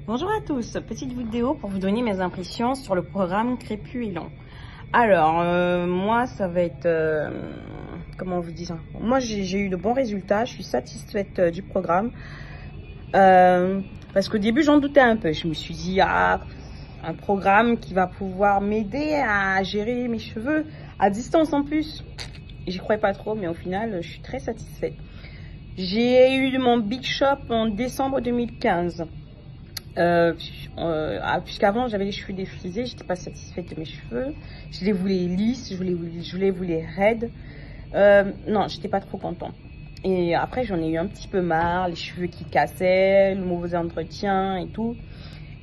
Bonjour à tous, petite vidéo pour vous donner mes impressions sur le programme Crépus et Long. Alors, moi ça va être, comment vous dire, moi j'ai eu de bons résultats, je suis satisfaite du programme. Parce qu'au début j'en doutais un peu, je me suis dit, ah, un programme qui va pouvoir m'aider à gérer mes cheveux à distance en plus. J'y croyais pas trop, mais au final je suis très satisfaite. J'ai eu mon Big Shop en décembre 2015. Puisqu'avant j'avais les cheveux défrisés, j'étais pas satisfaite de mes cheveux, je les voulais lisses, je les voulais raides, non, j'étais pas trop contente. Et après j'en ai eu un petit peu marre, les cheveux qui cassaient, le mauvais entretien et tout.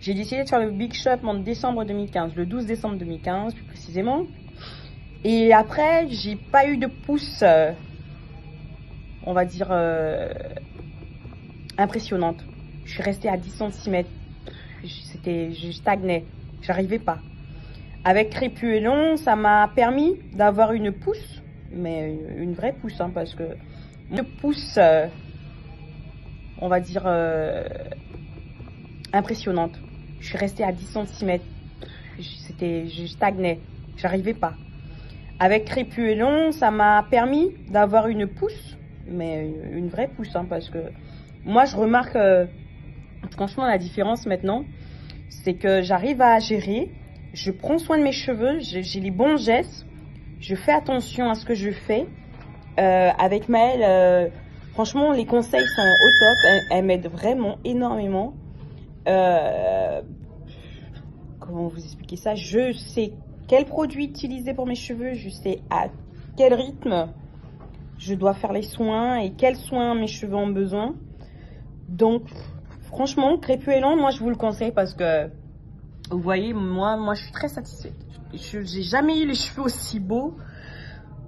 J'ai décidé de faire le Big Shop en décembre 2015, le 12 décembre 2015 plus précisément. Et après j'ai pas eu de pousse, on va dire impressionnante. Je suis restée à 10 cm. Je stagnais, j'arrivais pas. Avec Crépus et Long, ça m'a permis d'avoir une pousse, mais une vraie pousse, hein, parce que une pousse, on va dire impressionnante. Je suis restée à 10 cm. Je stagnais, j'arrivais pas. Avec Crépus et Long, ça m'a permis d'avoir une pousse, mais une vraie pousse, hein, parce que moi je remarque franchement la différence maintenant, c'est que j'arrive à gérer, je prends soin de mes cheveux, j'ai les bons gestes, je fais attention à ce que je fais. Avec Maëlle, franchement les conseils sont au top, elle m'aide vraiment énormément. Comment vous expliquer ça? Je sais quel produit utiliser pour mes cheveux, je sais à quel rythme je dois faire les soins et quels soins mes cheveux ont besoin. Donc franchement, Crépus et Long, moi je vous le conseille parce que vous voyez, moi je suis très satisfaite. J'ai jamais eu les cheveux aussi beaux,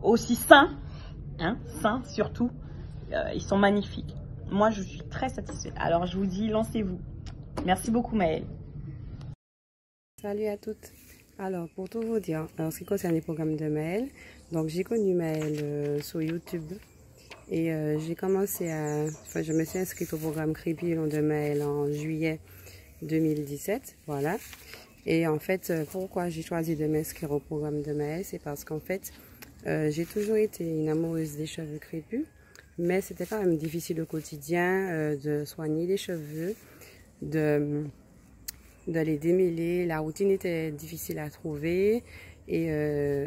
aussi sains, hein, sains surtout. Ils sont magnifiques. Moi je suis très satisfaite. Alors je vous dis, lancez-vous. Merci beaucoup Maëlle. Salut à toutes. Alors pour tout vous dire, en ce qui concerne les programmes de Maëlle, donc j'ai connu Maëlle sur YouTube. Et j'ai commencé je me suis inscrite au programme Crépus et Long de Maëlle en juillet 2017, voilà. Et en fait, pourquoi j'ai choisi de m'inscrire au programme de Maëlle, c'est parce qu'en fait, j'ai toujours été une amoureuse des cheveux crépus, mais c'était quand même difficile au quotidien de soigner les cheveux, de les démêler. La routine était difficile à trouver. Et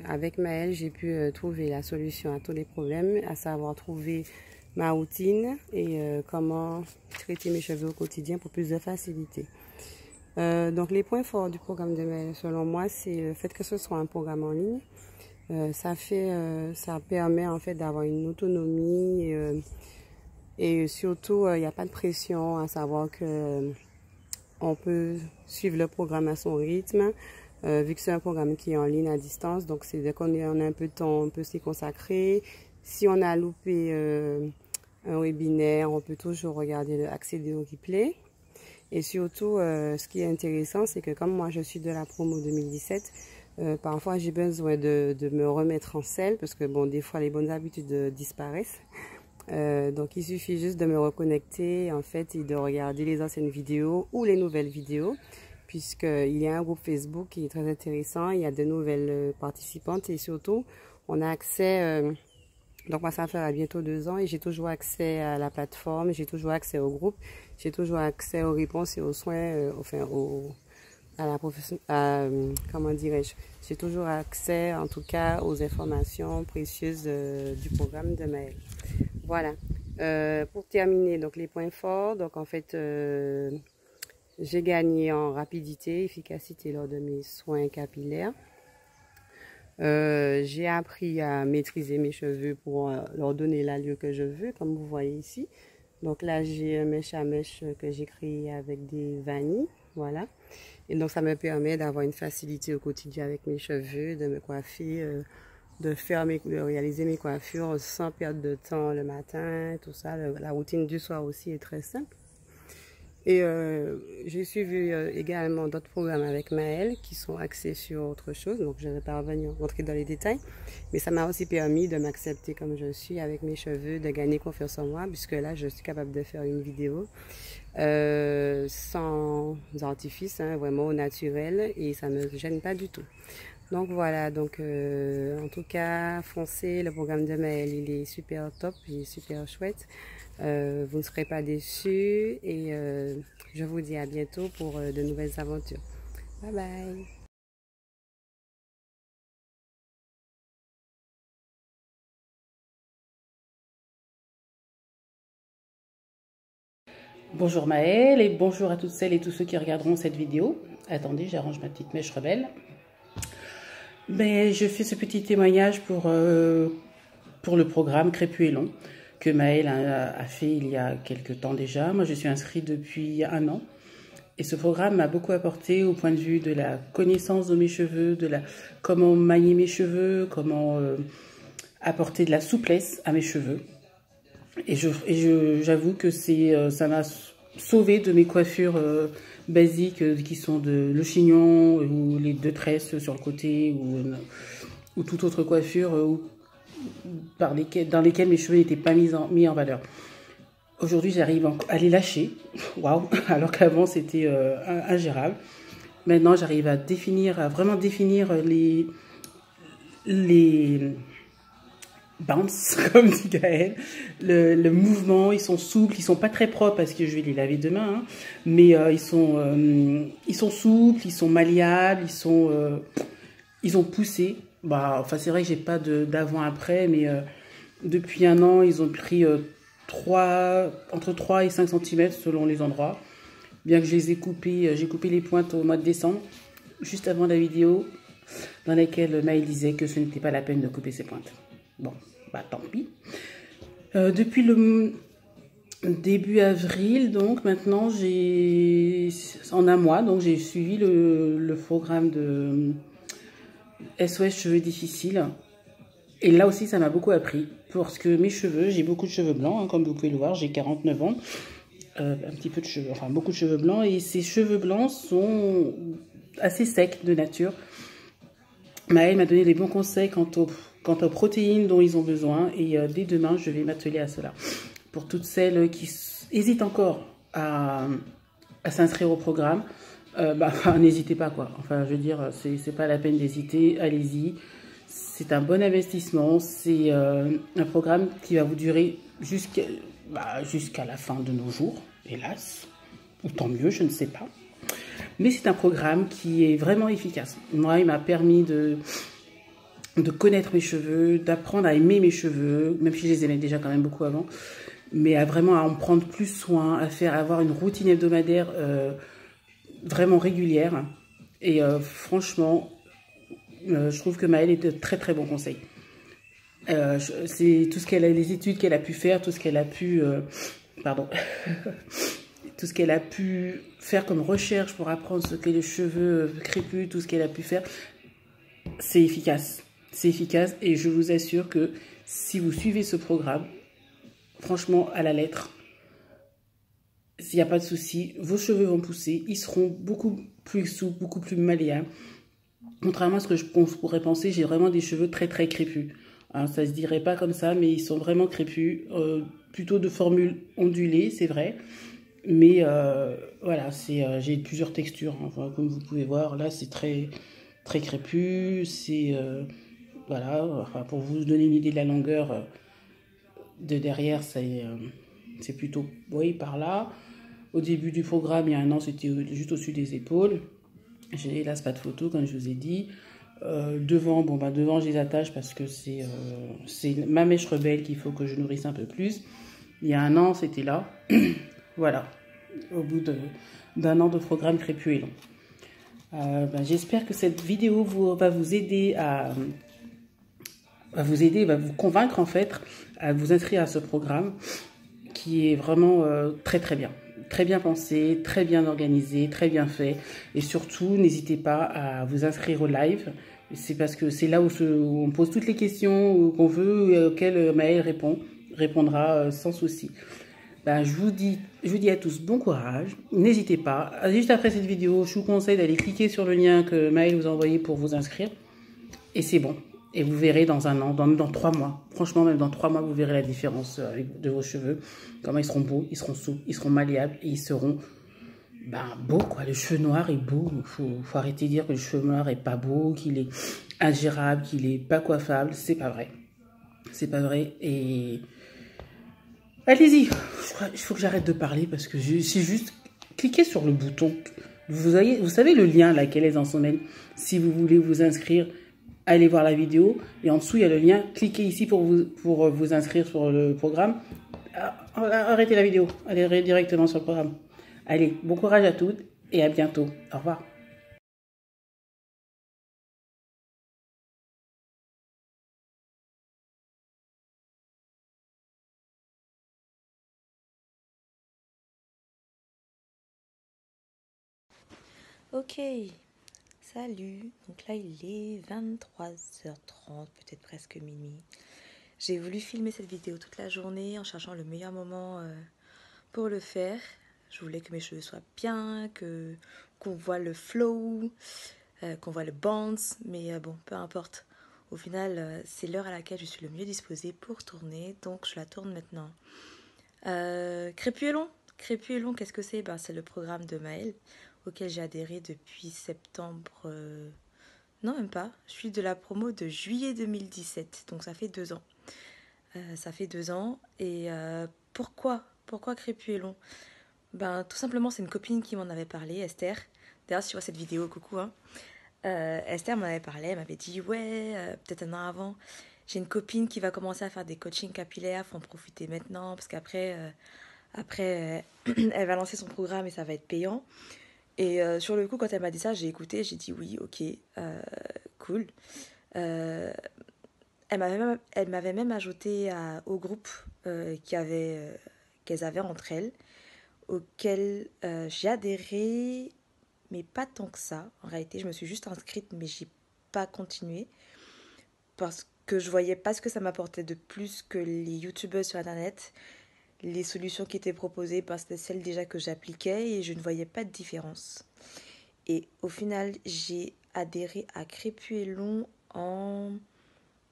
avec Maëlle, j'ai pu trouver la solution à tous les problèmes, à savoir trouver ma routine et comment traiter mes cheveux au quotidien pour plus de facilité. Donc les points forts du programme de Maëlle, selon moi, c'est le fait que ce soit un programme en ligne. Ça permet en fait d'avoir une autonomie et surtout, il n'y a pas de pression, à savoir que on peut suivre le programme à son rythme. Vu que c'est un programme qui est en ligne à distance, donc c'est dès qu'on a un peu de temps, on peut s'y consacrer. Si on a loupé un webinaire, on peut toujours accéder au replay. Et surtout, ce qui est intéressant, c'est que comme moi je suis de la promo 2017, parfois j'ai besoin de me remettre en selle, parce que bon, des fois les bonnes habitudes disparaissent. Donc il suffit juste de me reconnecter en fait et de regarder les anciennes vidéos ou les nouvelles vidéos, puisqu'il y a un groupe Facebook qui est très intéressant, il y a de nouvelles participantes et surtout on a accès, donc moi ça fait bientôt 2 ans et j'ai toujours accès à la plateforme, j'ai toujours accès au groupe, j'ai toujours accès aux réponses et aux soins, à la profession, comment dirais-je, j'ai toujours accès en tout cas aux informations précieuses du programme de Maëlle. Voilà, pour terminer donc les points forts, donc en fait j'ai gagné en rapidité, efficacité lors de mes soins capillaires. J'ai appris à maîtriser mes cheveux pour leur donner l'allure que je veux, comme vous voyez ici. Donc là, j'ai un mèche à mèche que j'ai créé avec des vanilles, voilà. Et donc ça me permet d'avoir une facilité au quotidien avec mes cheveux, de me coiffer, de réaliser mes coiffures sans perdre de temps le matin, tout ça. La routine du soir aussi est très simple. Et j'ai suivi également d'autres programmes avec Maëlle qui sont axés sur autre chose. Donc je ne vais pas rentrer dans les détails. Mais ça m'a aussi permis de m'accepter comme je suis avec mes cheveux, de gagner confiance en moi. Puisque là, je suis capable de faire une vidéo sans artifices, hein, vraiment au naturel, et ça me gêne pas du tout. Donc voilà, donc en tout cas, foncez, le programme de Maëlle, il est super top, il est super chouette. Vous ne serez pas déçus, et je vous dis à bientôt pour de nouvelles aventures. Bye bye! Bonjour Maëlle et bonjour à toutes celles et tous ceux qui regarderont cette vidéo. Attendez, j'arrange ma petite mèche rebelle. Mais je fais ce petit témoignage pour le programme Crépus et Long que Maëlle a fait il y a quelques temps déjà. Moi, je suis inscrite depuis 1 an. Et ce programme m'a beaucoup apporté au point de vue de la connaissance de mes cheveux, comment manier mes cheveux, comment apporter de la souplesse à mes cheveux. Et j'avoue que ça m'a sauvé de mes coiffures basiques qui sont le chignon ou les 2 tresses sur le côté ou toute autre coiffure dans lesquelles mes cheveux n'étaient pas mis en valeur. Aujourd'hui, j'arrive à les lâcher, waouh, alors qu'avant c'était ingérable. Maintenant, j'arrive à vraiment définir les bounce, comme dit Gaëlle, le mouvement. Ils sont souples, ils sont pas très propres parce que je vais les laver demain, hein, mais ils sont souples, ils sont malléables, ils ont poussé. Bah, enfin, c'est vrai que j'ai pas d'avant-après, mais depuis 1 an, ils ont pris entre 3 et 5 cm selon les endroits. Bien que je les ai coupés, j'ai coupé les pointes au mois de décembre, juste avant la vidéo dans laquelle Maëlle disait que ce n'était pas la peine de couper ses pointes. Bon, bah tant pis. Depuis le début avril, donc maintenant, en 1 mois, donc j'ai suivi le programme de SOS Cheveux Difficiles. Et là aussi, ça m'a beaucoup appris. Parce que mes cheveux, j'ai beaucoup de cheveux blancs, hein, comme vous pouvez le voir, j'ai 49 ans. Un petit peu de cheveux, enfin beaucoup de cheveux blancs. Et ces cheveux blancs sont assez secs de nature. Maëlle m'a donné les bons conseils quant aux protéines dont ils ont besoin. Et dès demain, je vais m'atteler à cela. Pour toutes celles qui hésitent encore à s'inscrire au programme, n'hésitez pas, quoi. Enfin, je veux dire, c'est pas la peine d'hésiter, allez-y. C'est un bon investissement. C'est un programme qui va vous durer jusqu'à la fin de nos jours, hélas. Ou tant mieux, je ne sais pas. Mais c'est un programme qui est vraiment efficace. Moi, il m'a permis de connaître mes cheveux, d'apprendre à aimer mes cheveux, même si je les aimais déjà quand même beaucoup avant, mais vraiment à en prendre plus soin, avoir une routine hebdomadaire vraiment régulière. Et franchement, je trouve que Maëlle est de très très bons conseils. C'est tout ce les études qu'elle a pu faire, tout ce qu'elle a pu... tout ce qu'elle a pu faire comme recherche pour apprendre ce qu'est les cheveux crépus, tout ce qu'elle a pi faire, c'est efficace. C'est efficace et je vous assure que si vous suivez ce programme, franchement, à la lettre, s'il n'y a pas de souci, vos cheveux vont pousser, ils seront beaucoup plus souples, beaucoup plus malléables. Contrairement à ce qu'on pourrait penser, j'ai vraiment des cheveux très très crépus. Hein, ça se dirait pas comme ça, mais ils sont vraiment crépus, plutôt de formule ondulée, c'est vrai. Mais voilà, j'ai plusieurs textures, hein. Enfin, comme vous pouvez voir, là c'est très très crépus, voilà, enfin, pour vous donner une idée de la longueur de derrière, c'est plutôt, oui, par là. Au début du programme, il y a 1 an, c'était juste au-dessus des épaules. J'ai hélas pas de photo, comme je vous ai dit. Devant, devant je les attache parce que c'est ma mèche rebelle qu'il faut que je nourrisse un peu plus. Il y a 1 an, c'était là. Voilà, au bout d'1 an de programme Crépus et Long. J'espère que cette vidéo va vous aider va vous convaincre en fait à vous inscrire à ce programme qui est vraiment très très bien. Très bien pensé, très bien organisé, très bien fait. Et surtout, n'hésitez pas à vous inscrire au live. C'est parce que c'est là où on pose toutes les questions qu'on veut et auxquelles Maëlle répondra sans souci. Je vous dis à tous bon courage. N'hésitez pas. Juste après cette vidéo, je vous conseille d'aller cliquer sur le lien que Maëlle vous a envoyé pour vous inscrire. Et c'est bon. Et vous verrez dans 1 an, dans 3 mois. Franchement, même dans 3 mois, vous verrez la différence de vos cheveux. Comment ils seront beaux, ils seront souples, ils seront malléables et ils seront beau, quoi. Le cheveu noir est beau. Faut arrêter de dire que le cheveu noir est pas beau, qu'il est ingérable, qu'il est pas coiffable. C'est pas vrai. C'est pas vrai. Et allez-y. Il faut que j'arrête de parler parce que c'est juste cliquez sur le bouton. Vous savez le lien là qu'elle est dans son mail. Si vous voulez vous inscrire, allez voir la vidéo. Et en dessous, il y a le lien. Cliquez ici pour vous inscrire sur le programme. Arrêtez la vidéo. Allez directement sur le programme. Allez, bon courage à toutes et à bientôt. Au revoir. Ok, salut. Donc là, il est 23h30, peut-être presque minuit. J'ai voulu filmer cette vidéo toute la journée en cherchant le meilleur moment pour le faire. Je voulais que mes cheveux soient bien, qu'on voit le flow, qu'on voit le bounce, mais bon, peu importe. Au final, c'est l'heure à laquelle je suis le mieux disposée pour tourner, donc je la tourne maintenant. Crépus et long, qu'est-ce que c'est? C'est le programme de Maëlle auquel j'ai adhéré depuis septembre. Non, même pas. Je suis de la promo de juillet 2017, donc ça fait 2 ans. Ça fait 2 ans. Et pourquoi Crépus et long? Tout simplement, c'est une copine qui m'en avait parlé, Esther. D'ailleurs, si tu vois cette vidéo, coucou. Esther m'en avait parlé, elle m'avait dit, ouais, peut-être un an avant, j'ai une copine qui va commencer à faire des coachings capillaires, faut en profiter maintenant, parce qu'après, elle va lancer son programme et ça va être payant. Et sur le coup, quand elle m'a dit ça, j'ai écouté, j'ai dit oui, ok, cool. Elle m'avait même ajouté au groupe qu'elles avaient entre elles, auquel j'ai adhéré, mais pas tant que ça. En réalité, je me suis juste inscrite, mais j'ai pas continué, parce que je voyais pas ce que ça m'apportait de plus que les youtubeuses sur internet. Les solutions qui étaient proposées, c'était celles déjà que j'appliquais et je ne voyais pas de différence. Et au final, j'ai adhéré à Crépus et long en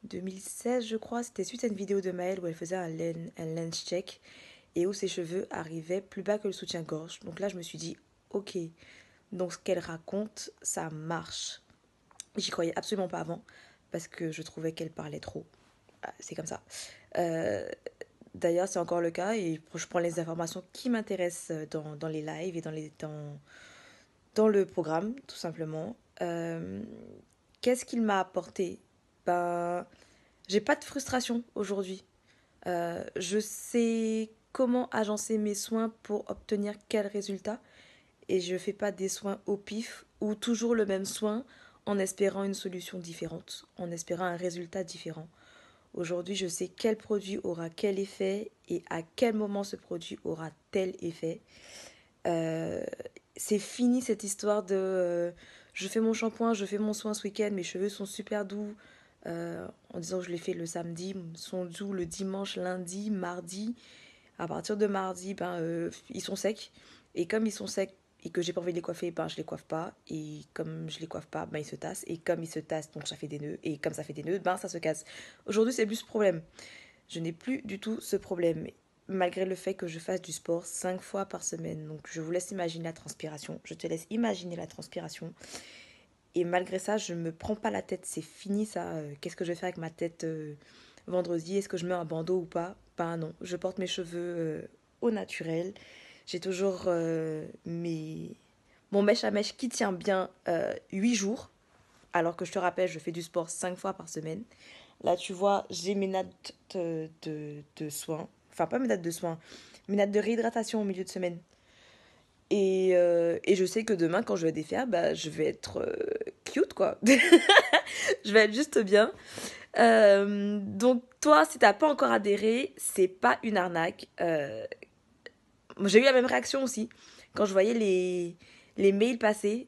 2016, je crois. C'était suite à une vidéo de Maëlle où elle faisait un lens check et où ses cheveux arrivaient plus bas que le soutien-gorge. Donc là, je me suis dit, ok, donc ce qu'elle raconte, ça marche. J'y croyais absolument pas avant parce que je trouvais qu'elle parlait trop. C'est comme ça. D'ailleurs, c'est encore le cas et je prends les informations qui m'intéressent dans les lives et dans le programme, tout simplement. Qu'est-ce qu'il m'a apporté? J'ai pas de frustration aujourd'hui. Je sais comment agencer mes soins pour obtenir quel résultat et je fais pas des soins au pif ou toujours le même soin en espérant une solution différente, en espérant un résultat différent. Aujourd'hui, je sais quel produit aura quel effet et à quel moment ce produit aura tel effet. C'est fini cette histoire de je fais mon shampoing, je fais mon soin ce week-end, mes cheveux sont super doux. En disant que je l'ai fait le samedi, sont doux le dimanche, lundi, mardi. À partir de mardi, ils sont secs. Et comme ils sont secs et que j'ai pas envie de les coiffer, je les coiffe pas. Et comme je les coiffe pas, ils se tassent. Et comme ils se tassent, donc ça fait des nœuds. Et comme ça fait des nœuds, ça se casse. Aujourd'hui, c'est plus ce problème. Je n'ai plus du tout ce problème. Malgré le fait que je fasse du sport 5 fois par semaine. Donc je vous laisse imaginer la transpiration. Je te laisse imaginer la transpiration. Et malgré ça, je me prends pas la tête. C'est fini ça. Qu'est-ce que je vais faire avec ma tête vendredi? Est-ce que je mets un bandeau ou pas? Non. Je porte mes cheveux au naturel. J'ai toujours mon mèche à mèche qui tient bien 8 jours. Alors que je te rappelle, je fais du sport 5 fois par semaine. Là, tu vois, j'ai mes nattes de soins. Enfin, pas mes nattes de soins. Mes nattes de réhydratation au milieu de semaine. Et je sais que demain, quand je vais défaire, je vais être cute, quoi. Je vais être juste bien. Donc, toi, si t'as pas encore adhéré, c'est pas une arnaque. J'ai eu la même réaction aussi. Quand je voyais les mails passer.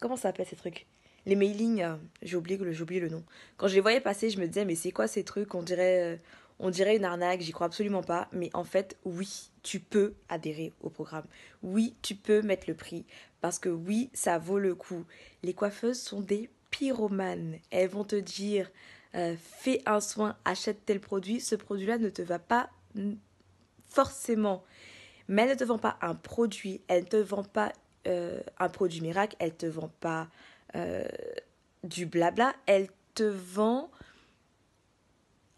Comment ça s'appelle ces trucs? Les mailings, j'ai oublié le nom. Quand je les voyais passer, je me disais, mais c'est quoi ces trucs? On dirait une arnaque, j'y crois absolument pas. Mais en fait, oui, tu peux adhérer au programme. Oui, tu peux mettre le prix. Parce que oui, ça vaut le coup. Les coiffeuses sont des pyromanes. Elles vont te dire, fais un soin, achète tel produit. Ce produit-là ne te va pas forcément Mais elle ne te vend pas un produit, elle ne te vend pas un produit miracle, elle ne te vend pas du blabla, elle te vend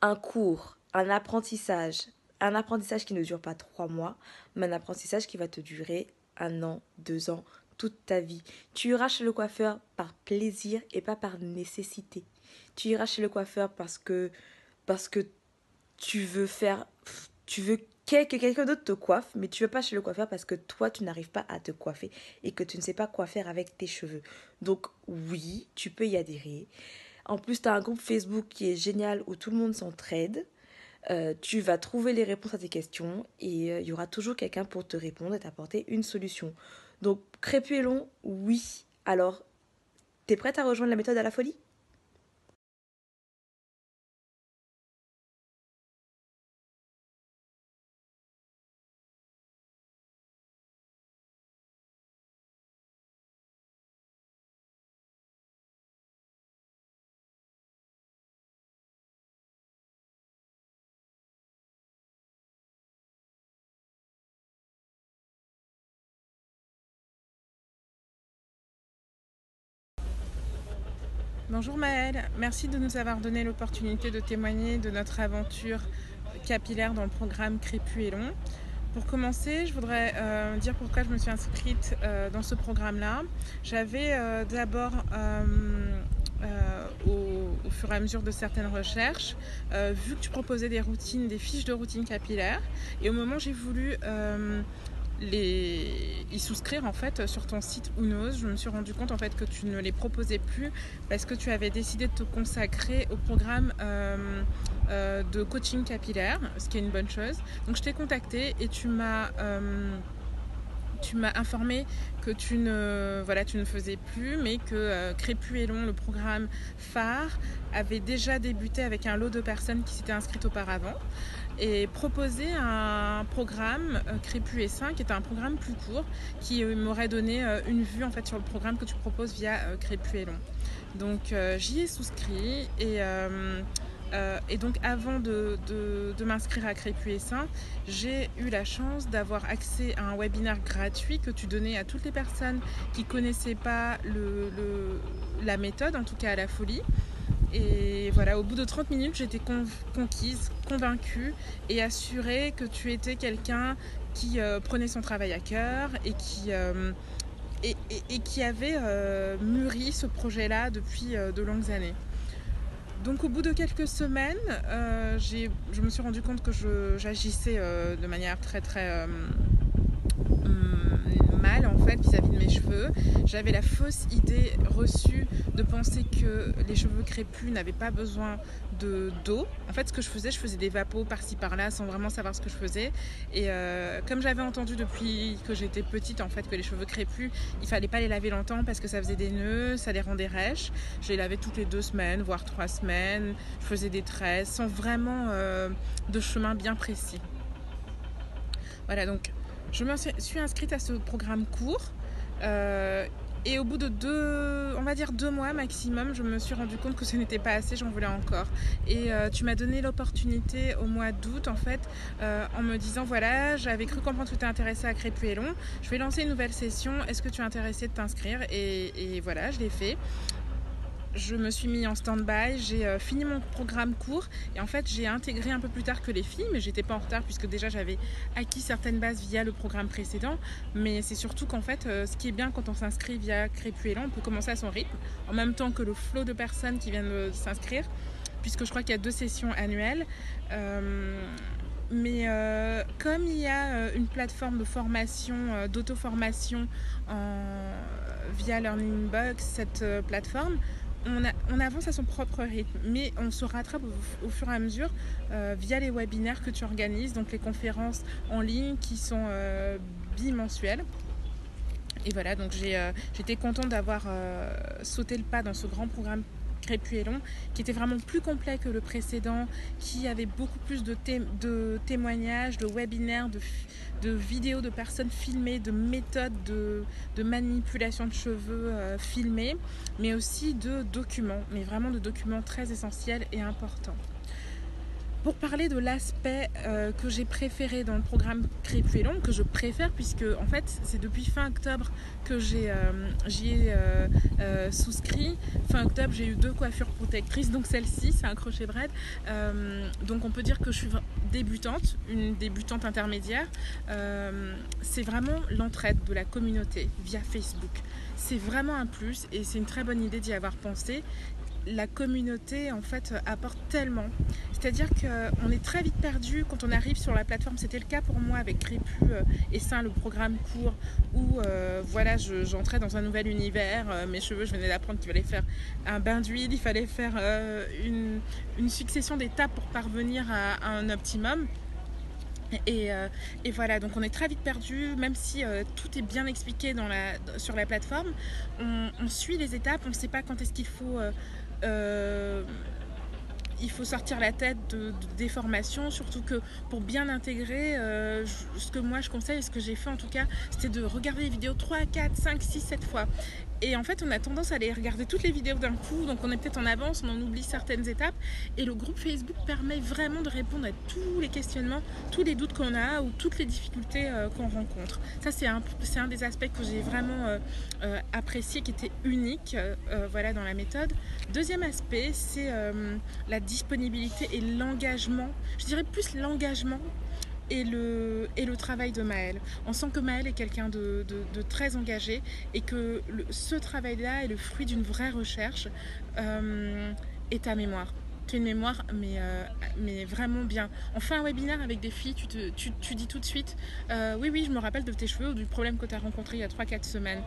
un cours, un apprentissage qui ne dure pas 3 mois, mais un apprentissage qui va te durer 1 an, 2 ans, toute ta vie. Tu iras chez le coiffeur par plaisir et pas par nécessité. Tu iras chez le coiffeur parce que tu veux que quelqu'un d'autre te coiffe, mais tu ne veux pas chez le coiffeur parce que toi, tu n'arrives pas à te coiffer et que tu ne sais pas quoi faire avec tes cheveux. Donc oui, tu peux y adhérer. En plus, tu as un groupe Facebook qui est génial où tout le monde s'entraide. Tu vas trouver les réponses à tes questions et il y aura toujours quelqu'un pour te répondre et t'apporter une solution. Donc, crépus et long, oui. Alors, t'es prête à rejoindre la méthode à la folie ? Bonjour Maëlle, merci de nous avoir donné l'opportunité de témoigner de notre aventure capillaire dans le programme Crépus et long. Pour commencer, je voudrais dire pourquoi je me suis inscrite dans ce programme-là. J'avais d'abord, au fur et à mesure de certaines recherches, vu que tu proposais des routines, des fiches de routine capillaire, et au moment où j'ai voulu y souscrire en fait sur ton site Unoz, je me suis rendu compte en fait que tu ne les proposais plus parce que tu avais décidé de te consacrer au programme de coaching capillaire, ce qui est une bonne chose. Donc je t'ai contacté et tu m'as informé que tu ne faisais plus, mais que Crépus et long, le programme phare, avait déjà débuté avec un lot de personnes qui s'étaient inscrites auparavant et proposé un programme Crépus et 5 qui était un programme plus court qui m'aurait donné une vue en fait sur le programme que tu proposes via Crépus et long. Donc j'y ai souscrit et donc avant de m'inscrire à Crépus et 5, j'ai eu la chance d'avoir accès à un webinaire gratuit que tu donnais à toutes les personnes qui ne connaissaient pas la méthode, en tout cas à la folie. Et voilà, au bout de 30 minutes, j'étais conquise, convaincue et assurée que tu étais quelqu'un qui prenait son travail à cœur et qui avait mûri ce projet-là depuis de longues années. Donc au bout de quelques semaines, je me suis rendu compte que j'agissais de manière très très mal en fait vis-à-vis de mes cheveux. J'avais la fausse idée reçue de penser que les cheveux crépus n'avaient pas besoin d'eau. En fait, ce que je faisais des vapos par-ci par-là sans vraiment savoir ce que je faisais. Et comme j'avais entendu depuis que j'étais petite en fait que les cheveux crépus, il fallait pas les laver longtemps parce que ça faisait des nœuds, ça les rendait rêches. Je les lavais toutes les 2 semaines, voire 3 semaines. Je faisais des tresses sans vraiment de chemin bien précis. Voilà, donc je me suis inscrite à ce programme court et au bout de 2 mois maximum, je me suis rendu compte que ce n'était pas assez, j'en voulais encore. Et tu m'as donné l'opportunité au mois d'août en fait, en me disant voilà, j'avais cru comprendre que tu étais intéressée à Crépus et long, je vais lancer une nouvelle session, est-ce que tu es intéressée de t'inscrire ? Et voilà, je l'ai fait. Je me suis mis en stand-by, j'ai fini mon programme court et en fait j'ai intégré un peu plus tard que les filles, mais j'étais pas en retard puisque déjà j'avais acquis certaines bases via le programme précédent. Mais c'est surtout qu'en fait ce qui est bien quand on s'inscrit via Crépus et long, on peut commencer à son rythme en même temps que le flot de personnes qui viennent de s'inscrire, puisque je crois qu'il y a 2 sessions annuelles. Mais comme il y a une plateforme de formation, d'auto-formation via Learning Box, cette plateforme, on avance à son propre rythme, mais on se rattrape au fur et à mesure via les webinaires que tu organises, donc les conférences en ligne qui sont bimensuelles. Et voilà, donc j'étais contente d'avoir sauté le pas dans ce grand programme Crépus et long, qui était vraiment plus complet que le précédent, qui avait beaucoup plus de témoignages, de webinaires, de vidéos de personnes filmées, de méthodes de manipulation de cheveux filmées, mais aussi de documents, mais vraiment de documents très essentiels et importants. Pour parler de l'aspect que j'ai préféré dans le programme Crépus et Longue, que je préfère puisque en fait c'est depuis fin octobre que j'y ai souscrit. Fin octobre j'ai eu 2 coiffures protectrices, donc celle-ci c'est un crochet braid. Donc on peut dire que je suis débutante, une débutante intermédiaire. C'est vraiment l'entraide de la communauté via Facebook. C'est vraiment un plus et c'est une très bonne idée d'y avoir pensé. La communauté en fait apporte tellement, c'est-à-dire qu'on est très vite perdu quand on arrive sur la plateforme. C'était le cas pour moi avec Crépus et Saint, le programme court où voilà, j'entrais dans un nouvel univers. Mes cheveux, je venais d'apprendre qu'il fallait faire un bain d'huile, il fallait faire une succession d'étapes pour parvenir à un optimum. Et voilà, donc on est très vite perdu, même si tout est bien expliqué sur la plateforme. On suit les étapes, on ne sait pas quand est-ce qu'il faut sortir la tête des formations, surtout que pour bien intégrer, ce que moi je conseille, ce que j'ai fait en tout cas, c'était de regarder les vidéos 3, 4, 5, 6, 7 fois. Et en fait, on a tendance à aller regarder toutes les vidéos d'un coup, donc on est peut-être en avance, on en oublie certaines étapes. Et le groupe Facebook permet vraiment de répondre à tous les questionnements, tous les doutes qu'on a ou toutes les difficultés qu'on rencontre. Ça, c'est un des aspects que j'ai vraiment apprécié, qui était unique voilà, dans la méthode. Deuxième aspect, c'est la disponibilité et l'engagement. Je dirais plus l'engagement et le travail de Maëlle. On sent que Maëlle est quelqu'un de très engagé et que ce travail-là est le fruit d'une vraie recherche et ta mémoire. Tu as une mémoire, mais vraiment bien. On fait un webinaire avec des filles, tu dis tout de suite oui, je me rappelle de tes cheveux ou du problème que tu as rencontré il y a 3-4 semaines.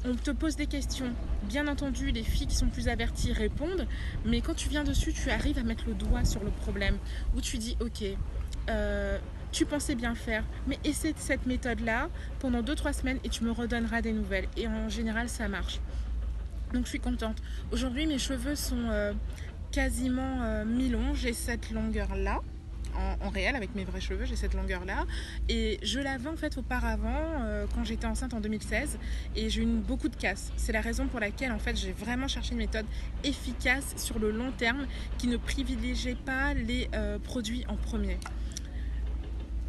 On te pose des questions. Bien entendu, les filles qui sont plus averties répondent, mais quand tu viens dessus, tu arrives à mettre le doigt sur le problème, où tu dis ok, tu pensais bien faire, mais essaie cette méthode-là pendant 2-3 semaines et tu me redonneras des nouvelles. Et en général, ça marche. Donc je suis contente. Aujourd'hui, mes cheveux sont quasiment mi-longs. J'ai cette longueur-là. En réel, avec mes vrais cheveux, j'ai cette longueur-là. Et je l'avais en fait auparavant, quand j'étais enceinte en 2016. Et j'ai eu beaucoup de casse. C'est la raison pour laquelle en fait, j'ai vraiment cherché une méthode efficace sur le long terme qui ne privilégiait pas les produits en premier.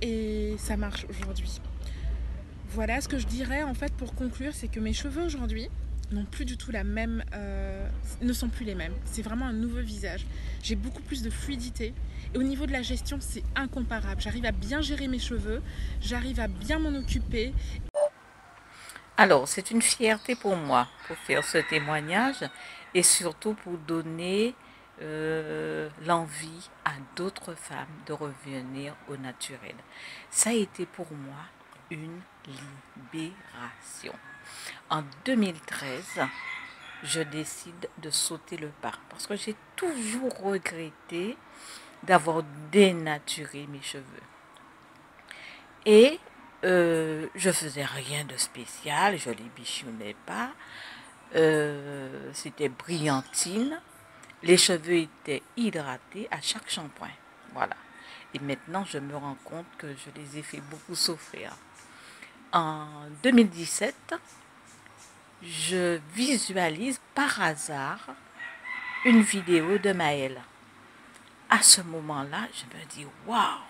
Et ça marche aujourd'hui. Voilà, ce que je dirais en fait pour conclure, c'est que mes cheveux aujourd'hui n'ont plus du tout la même, ne sont plus les mêmes. C'est vraiment un nouveau visage. J'ai beaucoup plus de fluidité. Et au niveau de la gestion, c'est incomparable. J'arrive à bien gérer mes cheveux, j'arrive à bien m'en occuper. Alors, c'est une fierté pour moi pour faire ce témoignage et surtout pour donner l'envie à d'autres femmes de revenir au naturel. Ça a été pour moi une libération. En 2013, je décide de sauter le pas parce que j'ai toujours regretté d'avoir dénaturé mes cheveux. Et je faisais rien de spécial, je les bichonnais pas. C'était brillantine. Les cheveux étaient hydratés à chaque shampoing. Voilà. Et maintenant, je me rends compte que je les ai fait beaucoup souffrir. En 2017, je visualise par hasard une vidéo de Maëlle. À ce moment-là, je me dis « Waouh !»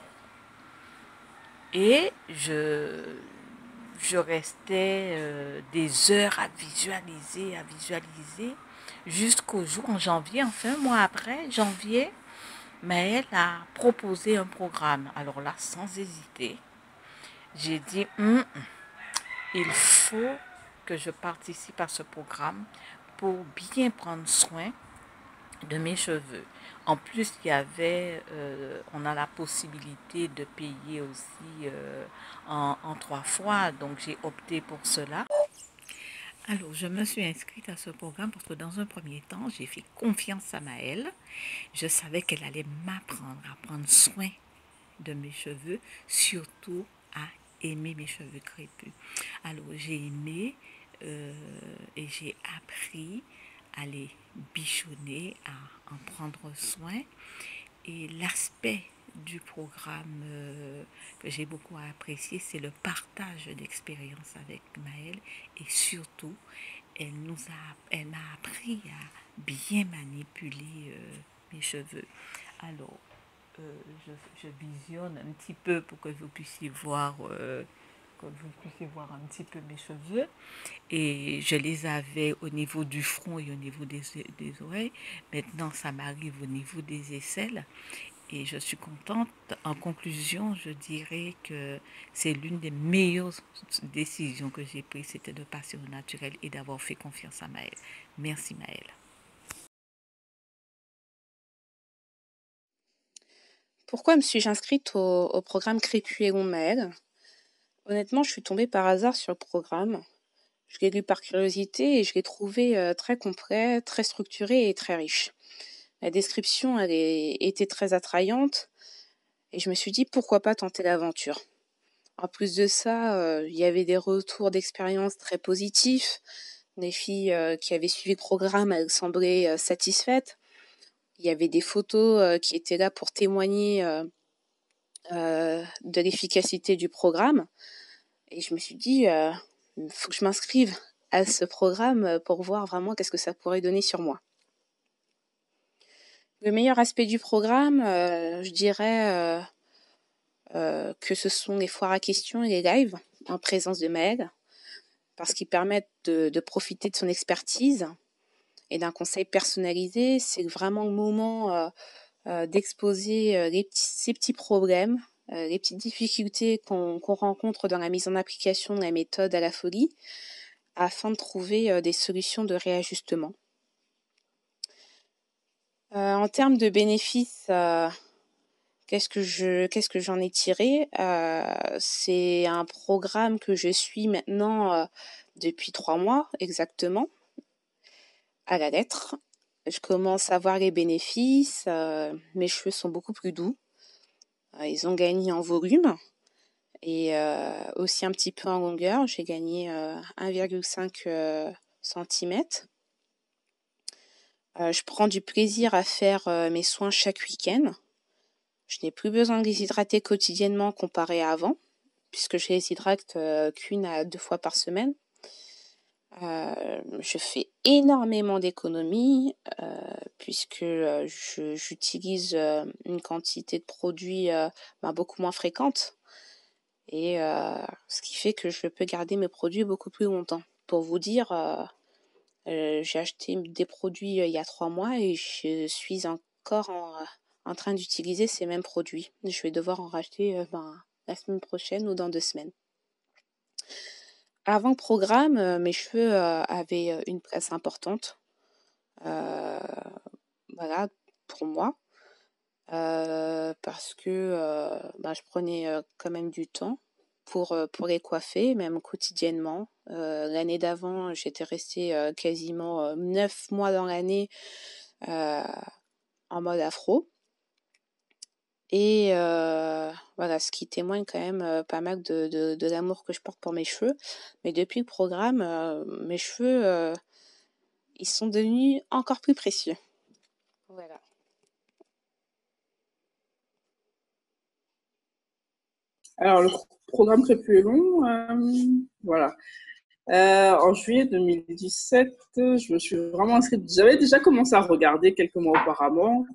Et je restais des heures à visualiser, jusqu'au jour, en janvier, enfin un mois après, janvier, Maëlle a proposé un programme. Alors là, sans hésiter, j'ai dit il faut que je participe à ce programme pour bien prendre soin de mes cheveux. En plus, il y avait, on a la possibilité de payer aussi en 3 fois, donc j'ai opté pour cela. Alors, je me suis inscrite à ce programme parce que dans un premier temps, j'ai fait confiance à Maëlle. Je savais qu'elle allait m'apprendre à prendre soin de mes cheveux, surtout à aimer mes cheveux crépus. Alors, j'ai aimé et j'ai appris à les bichonner, à en prendre soin. Et l'aspect du programme que j'ai beaucoup apprécié, c'est le partage d'expériences avec Maëlle. Et surtout, elle m'a appris à bien manipuler mes cheveux. Alors, je, je visionne un petit peu pour que vous puissiez voir, un petit peu mes cheveux. Et je les avais au niveau du front et au niveau des oreilles. Maintenant, ça m'arrive au niveau des aisselles. Et je suis contente. En conclusion, je dirais que c'est l'une des meilleures décisions que j'ai prises, c'était de passer au naturel et d'avoir fait confiance à Maëlle. Merci Maëlle. Pourquoi me suis-je inscrite au programme Crépus Maëlle? Honnêtement, je suis tombée par hasard sur le programme. Je l'ai lu par curiosité et je l'ai trouvé très complet, très structuré et très riche. La description, était très attrayante et je me suis dit pourquoi pas tenter l'aventure. En plus de ça, il y avait des retours d'expérience très positifs. Les filles qui avaient suivi le programme, elles semblaient satisfaites. Il y avait des photos qui étaient là pour témoigner de l'efficacité du programme. Et je me suis dit, il faut que je m'inscrive à ce programme pour voir vraiment qu'est-ce que ça pourrait donner sur moi. Le meilleur aspect du programme, je dirais que ce sont les foires à questions et les lives en présence de Maëlle, parce qu'ils permettent de profiter de son expertise et d'un conseil personnalisé. C'est vraiment le moment d'exposer ses petits problèmes, les petites difficultés qu'on rencontre dans la mise en application de la méthode à la folie, afin de trouver des solutions de réajustement. En termes de bénéfices, qu'est-ce que j'en ai tiré? C'est un programme que je suis maintenant depuis 3 mois exactement, à la lettre. Je commence à voir les bénéfices. Mes cheveux sont beaucoup plus doux. Ils ont gagné en volume et aussi un petit peu en longueur. J'ai gagné 1,5 cm. Je prends du plaisir à faire mes soins chaque week-end. Je n'ai plus besoin de les hydrater quotidiennement comparé à avant, puisque je les hydrate qu'1 à 2 fois par semaine. Je fais énormément d'économies puisque j'utilise une quantité de produits beaucoup moins fréquente. Et ce qui fait que je peux garder mes produits beaucoup plus longtemps. Pour vous dire, j'ai acheté des produits il y a 3 mois et je suis encore en train d'utiliser ces mêmes produits. Je vais devoir en racheter la semaine prochaine ou dans 2 semaines. Avant le programme, mes cheveux avaient une place importante. Voilà, pour moi. Parce que je prenais quand même du temps pour les coiffer, même quotidiennement. L'année d'avant, j'étais restée quasiment 9 mois dans l'année en mode afro. Et voilà, ce qui témoigne quand même pas mal de l'amour que je porte pour mes cheveux. Mais depuis le programme, mes cheveux, ils sont devenus encore plus précieux. Voilà. Alors, le programme Crépus et Long, voilà. En juillet 2017, je me suis vraiment inscrite. J'avais déjà commencé à regarder quelques mois auparavant.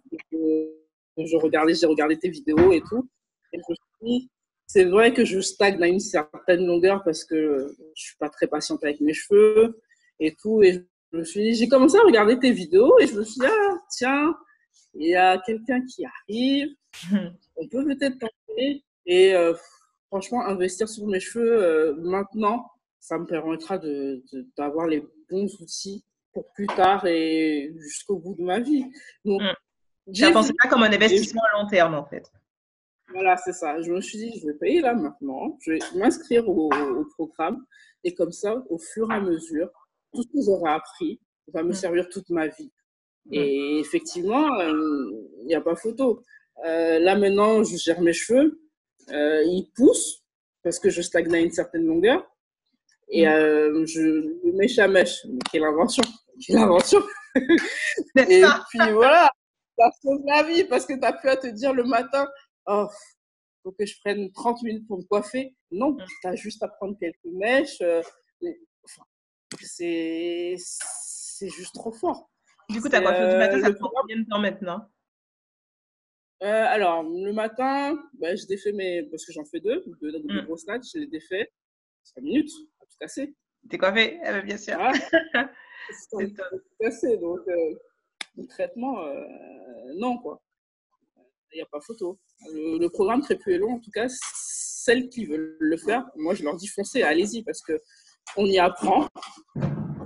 J'ai regardé tes vidéos et tout. Et je me suis dit, c'est vrai que je stagne à une certaine longueur parce que je suis pas très patiente avec mes cheveux et tout. Et je me suis dit, j'ai commencé à regarder tes vidéos et je me suis dit, ah, tiens, il y a quelqu'un qui arrive. On peut peut-être tenter. Et franchement, investir sur mes cheveux maintenant, ça me permettra d'avoir les bons outils pour plus tard et jusqu'au bout de ma vie. Donc, Tu as pensé ça comme un investissement à long terme, en fait. Voilà, c'est ça. Je me suis dit, je vais payer là maintenant, je vais m'inscrire au programme et comme ça, au fur et à mesure, tout ce que j'aurai appris va me servir toute ma vie. Et effectivement, il n'y a pas photo. Là maintenant, je gère mes cheveux, ils poussent parce que je stagne à une certaine longueur et je mèche à mèche. Quelle invention! Quelle invention! Et puis voilà, ça sauve la vie parce que tu as pu à te dire le matin, oh, faut que je prenne 30 minutes pour me coiffer. Non, tu as juste à prendre quelques mèches. Enfin, c'est juste trop fort. Du coup, ta coiffure du matin, ça te prend combien de temps maintenant? Alors, le matin, bah, je défais parce que j'en fais deux gros snatchs, je les défais. 5 minutes, à tout casser. T'es coiffé? Eh bien, bien sûr. Voilà. C'est tout cassé, donc le traitement, non, quoi. Il n'y a pas photo. Le programme Crépus et long, en tout cas, celles qui veulent le faire, moi, je leur dis foncez, allez-y, parce qu'on y apprend.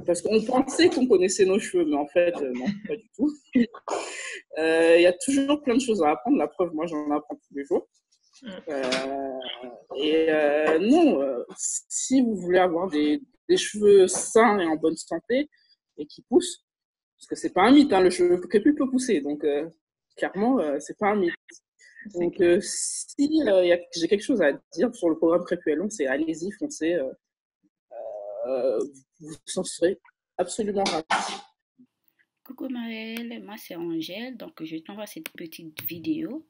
Parce qu'on pensait qu'on connaissait nos cheveux, mais en fait, non, pas du tout. Il y a toujours plein de choses à apprendre. La preuve, moi, j'en apprends tous les jours. Non, si vous voulez avoir des cheveux sains et en bonne santé et qui poussent, parce que c'est pas un mythe, hein, le cheveu crépus peut pousser, donc clairement, c'est pas un mythe. Donc, si j'ai quelque chose à dire sur le programme Crépus et long, c'est allez-y, foncez. Vous en serez absolument ravis. Coucou Maëlle, moi c'est Angèle, donc je t'envoie cette petite vidéo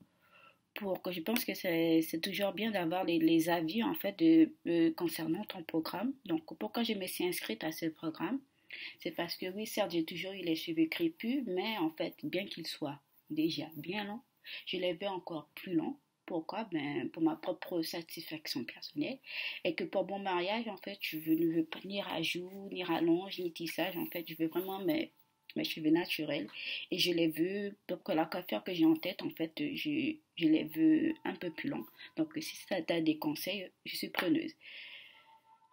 pour que je pense que c'est toujours bien d'avoir les avis en fait concernant ton programme. Donc pourquoi je me suis inscrite à ce programme? C'est parce que oui, certes j'ai toujours eu les cheveux crépus, mais en fait bien qu'ils soient déjà bien longs, je les veux encore plus longs. Pourquoi? Ben, pour ma propre satisfaction personnelle. Et que pour mon mariage, en fait, je ne veux pas ni rajout, ni rallonge, ni tissage. En fait, je veux vraiment mes cheveux naturels. Et je les veux, pour que la coiffure que j'ai en tête, en fait, je les veux un peu plus longs. Donc, si ça t'a des conseils, je suis preneuse.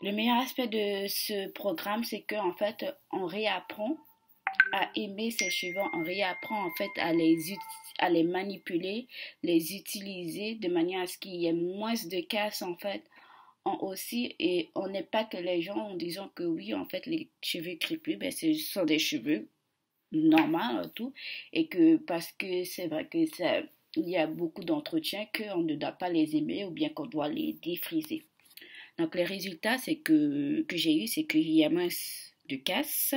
Le meilleur aspect de ce programme, c'est qu'en fait, on réapprend à aimer ses cheveux, on réapprend en fait à les manipuler, les utiliser de manière à ce qu'il y ait moins de casse en fait aussi, et on n'est pas que les gens en disant que oui en fait les cheveux crépus, ben, ce sont des cheveux normaux tout, et que parce que c'est vrai que ça, il y a beaucoup d'entretiens qu'on ne doit pas les aimer ou bien qu'on doit les défriser. Donc les résultats c'est que j'ai eu, c'est qu'il y a moins de casse.